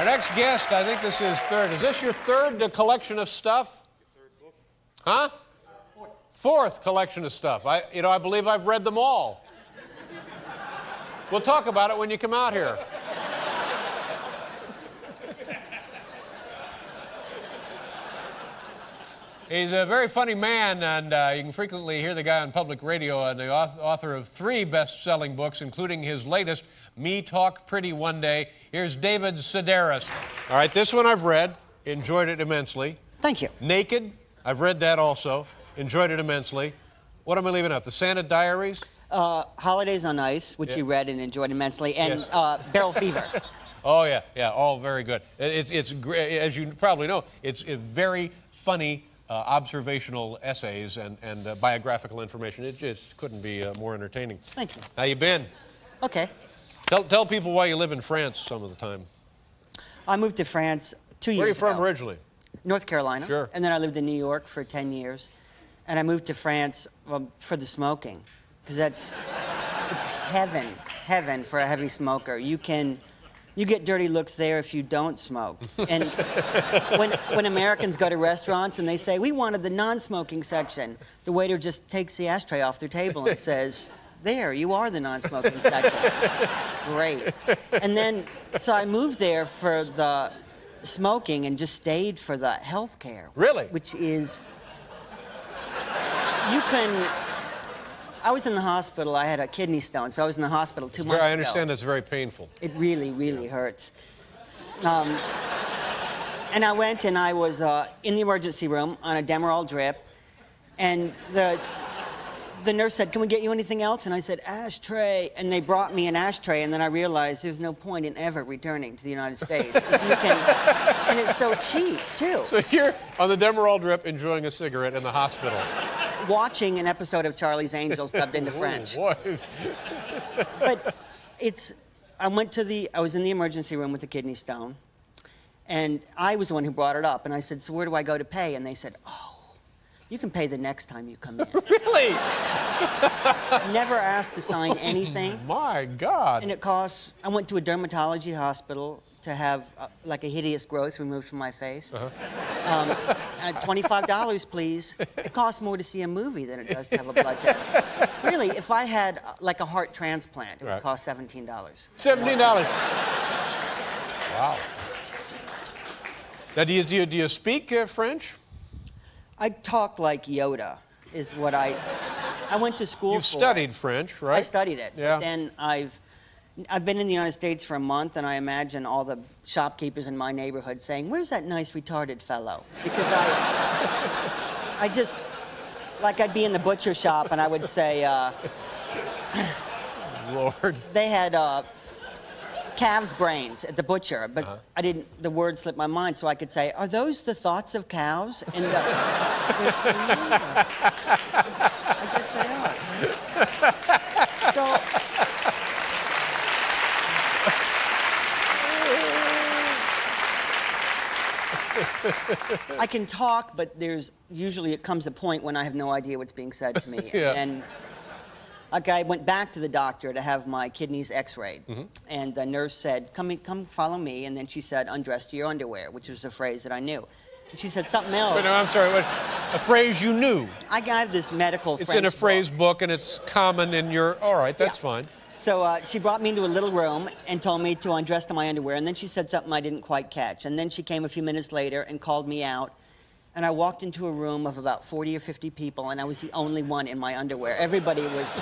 Our next guest, I think this is third. Is this your third collection of stuff? Huh? Fourth collection of stuff. I believe I've read them all. We'll talk about it when you come out here. He's a very funny man, and you can frequently hear the guy on public radio, and the author of 3 best-selling books, including his latest, Me Talk Pretty One Day. Here's David Sedaris. All right, this one I've read, enjoyed it immensely. Thank you. Naked, I've read that also, enjoyed it immensely. What am I leaving out? The Santa Diaries? Holidays on Ice, which you read and enjoyed immensely, and Yes. Barrel Fever. Oh, yeah, all very good. It's great, as you probably know, it's very funny observational essays and biographical information. It just couldn't be more entertaining. Thank you. How you been? Okay. Tell people why you live in France some of the time. I moved to France 2 years ago. Where are you from originally? North Carolina. Sure. And then I lived in New York for 10 years. And I moved to France for the smoking, because it's heaven for a heavy smoker. You get dirty looks there if you don't smoke. And when Americans go to restaurants and they say, we wanted the non-smoking section, the waiter just takes the ashtray off their table and says, there, you are the non-smoking section. Great. And then, so I moved there for the smoking and just stayed for the health care. Really? Which is, I was in the hospital. I had a kidney stone, so I was in the hospital 2 months ago. I understand that's very painful. It really, really hurts. And I went and I was in the emergency room on a Demerol drip, and the nurse said, can we get you anything else? And I said, ashtray. And they brought me an ashtray, and then I realized there's no point in ever returning to the United States. If you can, and it's so cheap, too. So you're on the Demerol drip enjoying a cigarette in the hospital. Watching an episode of Charlie's Angels dubbed into French. Boy. But I was in the emergency room with the kidney stone, and I was the one who brought it up. And I said, so where do I go to pay? And they said, oh, you can pay the next time you come in. Really? Never asked to sign anything. My God. And it costs, I went to a dermatology hospital to have like a hideous growth removed from my face. $25, please. It costs more to see a movie than it does to have a blood test. Really, if I had like a heart transplant, it would cost $17. $17. Wow. Now, do you speak French? I talk like Yoda, is what I went to school for. You've studied French, right? I studied it. Yeah. Then I've been in the United States for a month, and I imagine all the shopkeepers in my neighborhood saying, where's that nice retarded fellow? Because I just, like I'd be in the butcher shop and I would say, Lord. they had calves' brains at the butcher, but the word slipped my mind, so I could say, are those the thoughts of cows? And I guess they are. So, I can talk, but it comes a point when I have no idea what's being said to me. Yeah. And like I went back to the doctor to have my kidneys x-rayed, and the nurse said, come follow me, and then she said, undress to your underwear, which was a phrase that I knew. And she said something else. Wait, no, I'm sorry, a phrase you knew. I got this medical It's French in a phrase book, and it's common in your, all right, that's fine. So she brought me into a little room and told me to undress to my underwear, and then she said something I didn't quite catch. And then she came a few minutes later and called me out, and I walked into a room of about 40 or 50 people, and I was the only one in my underwear. Everybody was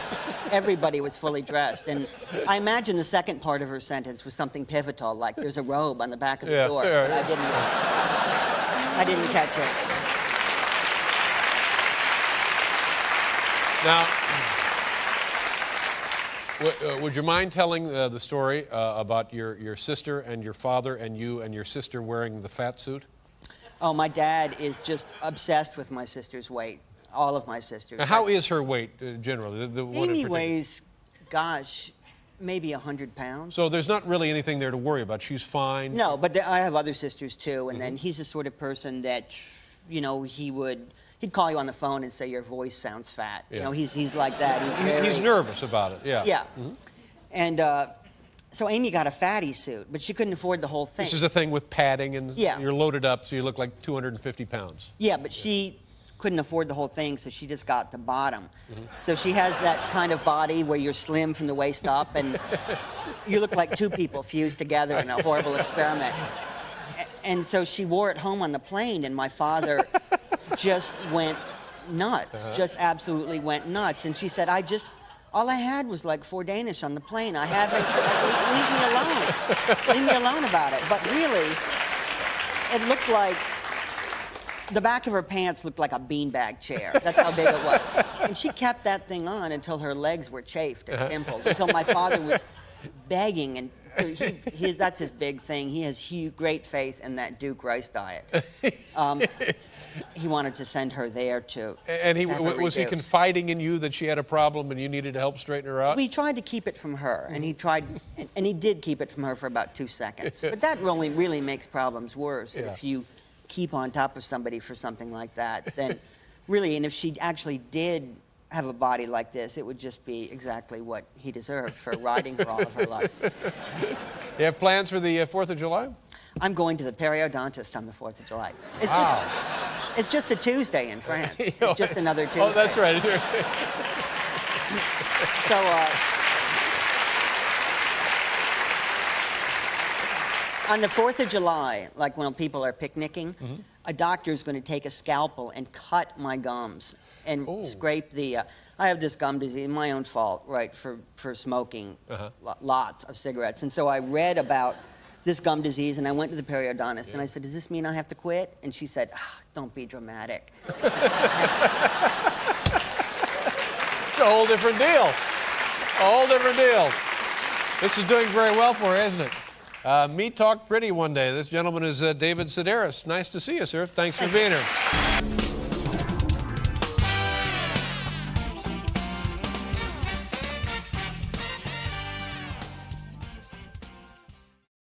fully dressed. And I imagine the second part of her sentence was something pivotal, like there's a robe on the back of the door, but I didn't catch it. Now, would you mind telling the story about your sister and your father and you and your sister wearing the fat suit? Oh, my dad is just obsessed with my sister's weight. All of my sisters. Now, how is her weight generally? Amy weighs, gosh, maybe 100 pounds. So there's not really anything there to worry about. She's fine. No, but I have other sisters too, and then he's the sort of person that, he'd call you on the phone and say your voice sounds fat. Yeah. He's like that. He's nervous about it. Yeah. Yeah. And So Amy got a fatty suit, but she couldn't afford the whole thing. This is a thing with padding, and Yeah. you're loaded up, so you look like 250 pounds. Yeah, but she couldn't afford the whole thing, so she just got the bottom. Mm-hmm. So she has that kind of body where you're slim from the waist up, and you look like two people fused together in a horrible experiment. And so she wore it home on the plane, and my father just went nuts, just absolutely went nuts. And she said, all I had was like 4 Danish on the plane. I haven't, leave me alone. Leave me alone about it. But really, it looked like, the back of her pants looked like a beanbag chair. That's how big it was. And she kept that thing on until her legs were chafed and pimpled, until my father was begging. And that's his big thing. He has great faith in that Duke rice diet. He wanted to send her there to And was he reduced. confiding in you that she had a problem and you needed to help straighten her out? We tried to keep it from her, and he tried, and he did keep it from her for about 2 seconds. But that really makes problems worse. Yeah. If you keep on top of somebody for something like that, then really, and if she actually did have a body like this, it would just be exactly what he deserved for riding her all of her life. You have plans for the 4th of July? I'm going to the periodontist on the 4th of July. It's just a Tuesday in France. It's just another Tuesday. Oh, that's right. So, on the 4th of July, like when people are picnicking, a doctor's going to take a scalpel and cut my gums and scrape the... I have this gum disease, my own fault, right, for smoking lots of cigarettes. And so I read about this gum disease, and I went to the periodontist, and I said, does this mean I have to quit? And she said, don't be dramatic. It's a whole different deal. A whole different deal. This is doing very well for her, isn't it? Me Talk Pretty one day. This gentleman is David Sedaris. Nice to see you, sir. Thanks for being here.